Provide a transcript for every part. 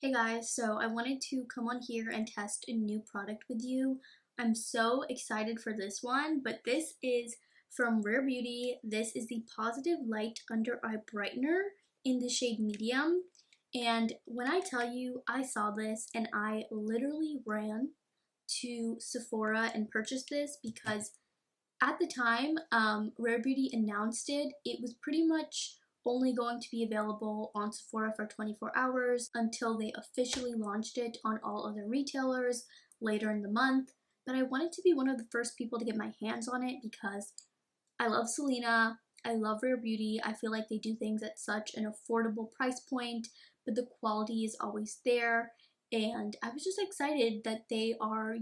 Hey guys, so I wanted to come on here and test a new product with you. I'm so excited for this one, but this is from Rare Beauty. This is the Positive Light Under Eye Brightener in the shade Medium. And when I tell you I saw this and I literally ran to Sephora and purchased this because at the time Rare Beauty announced it was pretty much only going to be available on Sephora for 24 hours until they officially launched it on all other retailers later in the month. But I wanted to be one of the first people to get my hands on it because I love Selena, I love Rare Beauty. I feel like they do things at such an affordable price point, but the quality is always there. And I was just excited that they are,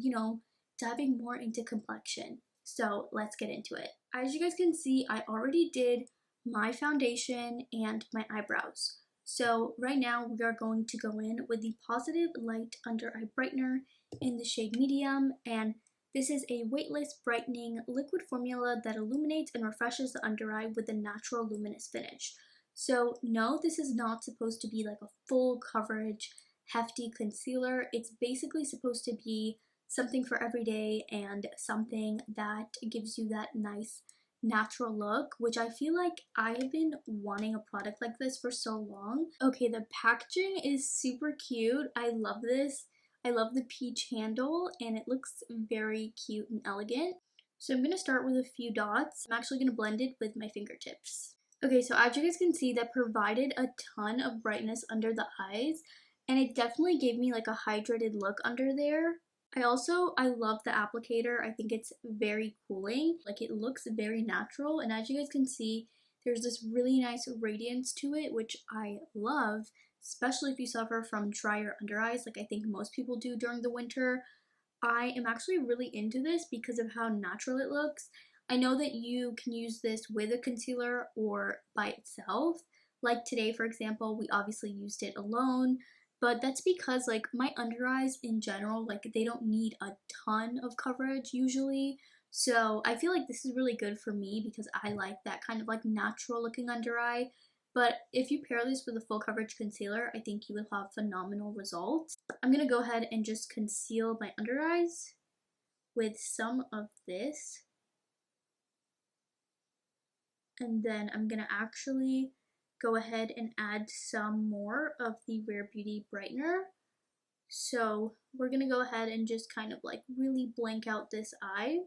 diving more into complexion. So let's get into it. As you guys can see, I already did my foundation and my eyebrows. So right now we are going to go in with the Positive Light Under Eye Brightener in the shade Medium, and this is a weightless brightening liquid formula that illuminates and refreshes the under eye with a natural luminous finish. So no, this is not supposed to be like a full coverage hefty concealer. It's basically supposed to be something for every day and something that gives you that nice natural look, which I feel like I have been wanting a product like this for so long. Okay, the packaging is super cute. I love this. I love the peach handle and it looks very cute and elegant. So I'm going to start with a few dots. I'm actually going to blend it with my fingertips. Okay, so as you guys can see, that provided a ton of brightness under the eyes, and it definitely gave me like a hydrated look under there. I love the applicator. I think it's very cooling. Like, it looks very natural, and as you guys can see, there's this really nice radiance to it, which I love, especially if you suffer from drier under eyes like I think most people do during the winter. I am actually really into this because of how natural it looks. I know that you can use this with a concealer or by itself. Like today, for example, we obviously used it alone, but that's because like my under eyes in general, like they don't need a ton of coverage usually. So I feel like this is really good for me because I like that kind of like natural looking under eye. But if you pair this with a full coverage concealer, I think you will have phenomenal results. I'm going to go ahead and just conceal my under eyes with some of this. And then I'm going to actually go ahead and add some more of the Rare Beauty Brightener. So we're going to go ahead and just kind of like really blank out this eye.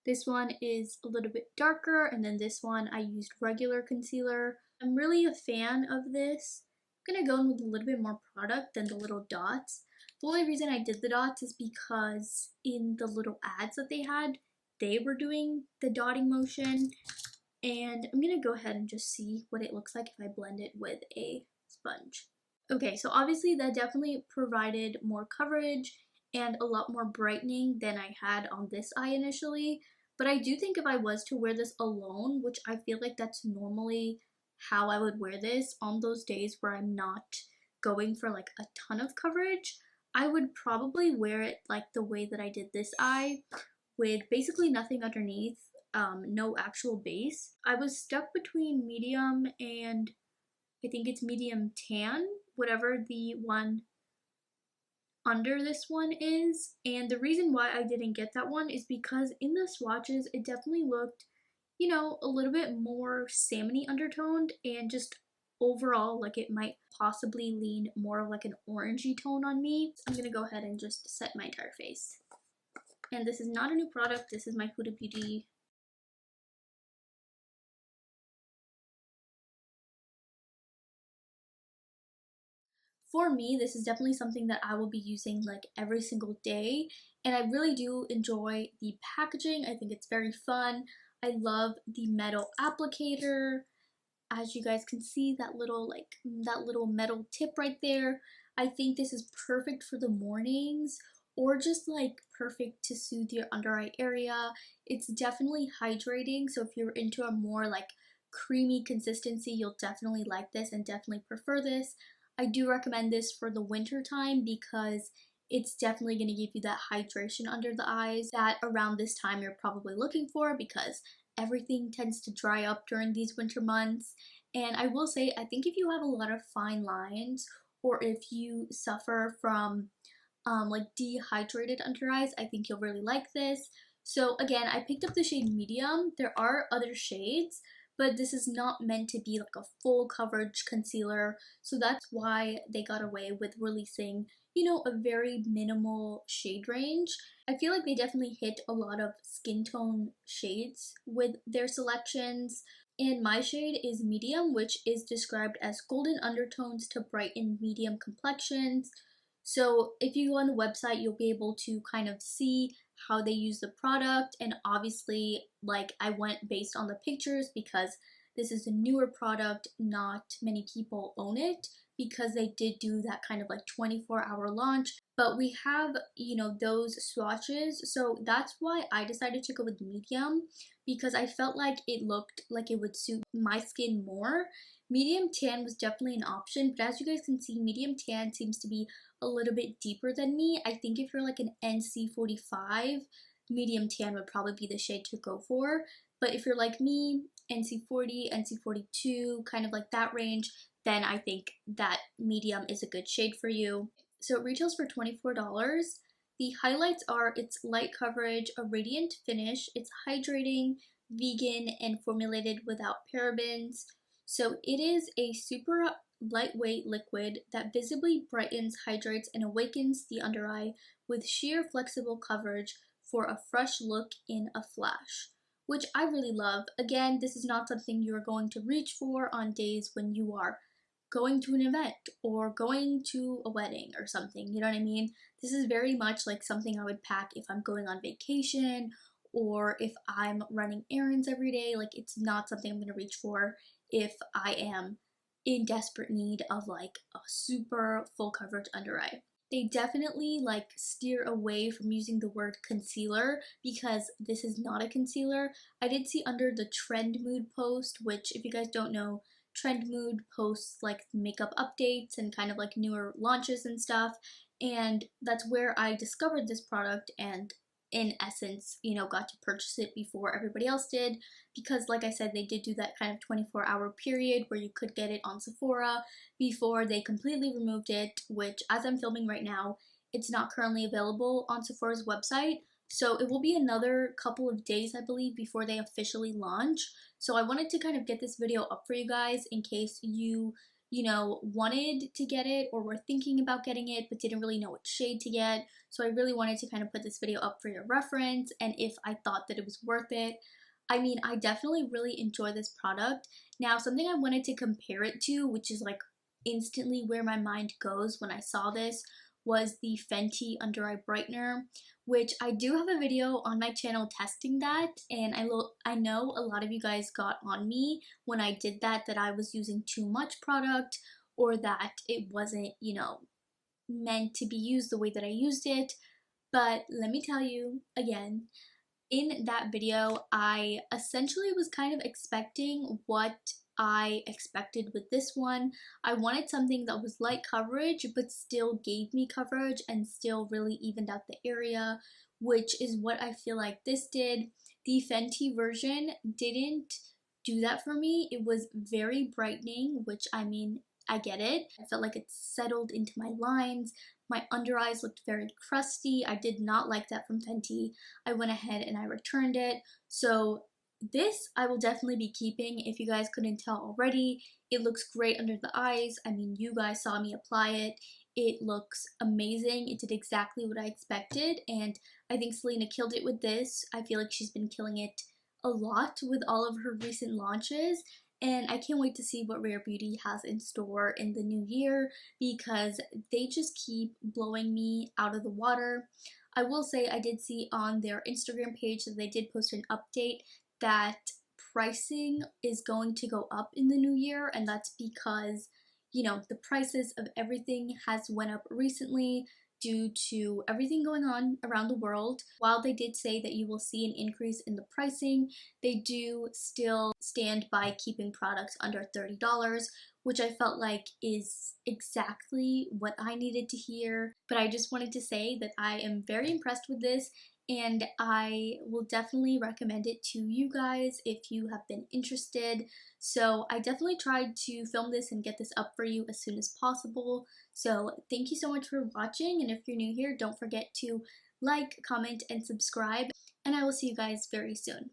This one is a little bit darker, and then this one I used regular concealer. I'm really a fan of this. I'm going to go in with a little bit more product than the little dots. The only reason I did the dots is because in the little ads that they had, they were doing the dotting motion. And I'm going to go ahead and just see what it looks like if I blend it with a sponge. Okay, so obviously that definitely provided more coverage and a lot more brightening than I had on this eye initially. But I do think if I was to wear this alone, which I feel like that's normally how I would wear this on those days where I'm not going for like a ton of coverage, I would probably wear it like the way that I did this eye, with basically nothing underneath, no actual base. I was stuck between medium and I think it's medium tan, whatever the one under this one is. And the reason why I didn't get that one is because in the swatches, it definitely looked, a little bit more salmony undertoned, and just overall, like it might possibly lean more of like an orangey tone on me. I'm gonna go ahead and just set my entire face. And this is not a new product, this is my Huda Beauty for me, this is definitely something that I will be using like every single day, and I really do enjoy the packaging. I think it's very fun. I love the metal applicator. As you guys can see, that little metal tip right there. I think this is perfect for the mornings, or just like perfect to soothe your under eye area. It's definitely hydrating, so if you're into a more like creamy consistency, you'll definitely like this and definitely prefer this. I do recommend this for the winter time because it's definitely going to give you that hydration under the eyes that around this time you're probably looking for, because everything tends to dry up during these winter months. And I will say, I think if you have a lot of fine lines or if you suffer from like dehydrated under eyes, I think you'll really like this. So again, I picked up the shade medium. There are other shades, but this is not meant to be like a full coverage concealer. So that's why they got away with releasing, you know, a very minimal shade range. I feel like they definitely hit a lot of skin tone shades with their selections. And my shade is medium, which is described as golden undertones to brighten medium complexions. So if you go on the website, you'll be able to kind of see how they use the product. And obviously, like, I went based on the pictures because this is a newer product. Not many people own it because they did do that kind of like 24-hour launch. But we have, you know, those swatches. So that's why I decided to go with medium, because I felt like it looked like it would suit my skin more. Medium tan was definitely an option, but as you guys can see, medium tan seems to be a little bit deeper than me. I think if you're like an NC45, medium tan would probably be the shade to go for. But if you're like me, NC40, NC42, kind of like that range, then I think that medium is a good shade for you. So it retails for $24. The highlights are its light coverage, a radiant finish, it's hydrating, vegan, and formulated without parabens. So it is a super lightweight liquid that visibly brightens, hydrates, and awakens the under eye with sheer flexible coverage for a fresh look in a flash, which I really love. Again, this is not something you're going to reach for on days when you are going to an event or going to a wedding or something, you know what I mean? This is very much like something I would pack if I'm going on vacation or if I'm running errands every day. Like, it's not something I'm gonna reach for if I am in desperate need of like a super full coverage under eye. They definitely like steer away from using the word concealer because this is not a concealer. I did see under the Trend Mood post, which if you guys don't know, Trend Mood posts like makeup updates and kind of like newer launches and stuff, and that's where I discovered this product and in essence, you know, got to purchase it before everybody else did, because like I said, they did do that kind of 24-hour period where you could get it on Sephora before they completely removed it, which as I'm filming right now, it's not currently available on Sephora's website. So it will be another couple of days, I believe, before they officially launch. So I wanted to kind of get this video up for you guys in case you know, wanted to get it or were thinking about getting it but didn't really know what shade to get. So I really wanted to kind of put this video up for your reference and if I thought that it was worth it. I mean, I definitely really enjoy this product. Now, something I wanted to compare it to, which is like instantly where my mind goes when I saw this, was the Fenty Under Eye Brightener, which I do have a video on my channel testing that, and I know a lot of you guys got on me when I did that I was using too much product or that it wasn't, you know, meant to be used the way that I used it. But let me tell you again, in that video, I essentially was kind of expecting what I expected with this one. I wanted something that was light coverage but still gave me coverage and still really evened out the area, which is what I feel like this did. The Fenty version didn't do that for me. It was very brightening, which I mean, I get it. I felt like it settled into my lines. My under eyes looked very crusty. I did not like that from Fenty. I went ahead and I returned it. So this I will definitely be keeping. If you guys couldn't tell already, it looks great under the eyes. I mean, you guys saw me apply it. It looks amazing. It did exactly what I expected, and I think Selena killed it with this. I feel like she's been killing it a lot with all of her recent launches, and I can't wait to see what Rare Beauty has in store in the new year because they just keep blowing me out of the water. I will say I did see on their Instagram page that they did post an update that pricing is going to go up in the new year, and that's because, you know, the prices of everything has went up recently due to everything going on around the world. While they did say that you will see an increase in the pricing, they do still stand by keeping products under $30, which I felt like is exactly what I needed to hear. But I just wanted to say that I am very impressed with this, and I will definitely recommend it to you guys if you have been interested. So I definitely tried to film this and get this up for you as soon as possible. So thank you so much for watching, and if you're new here, don't forget to like, comment, and subscribe, and I will see you guys very soon.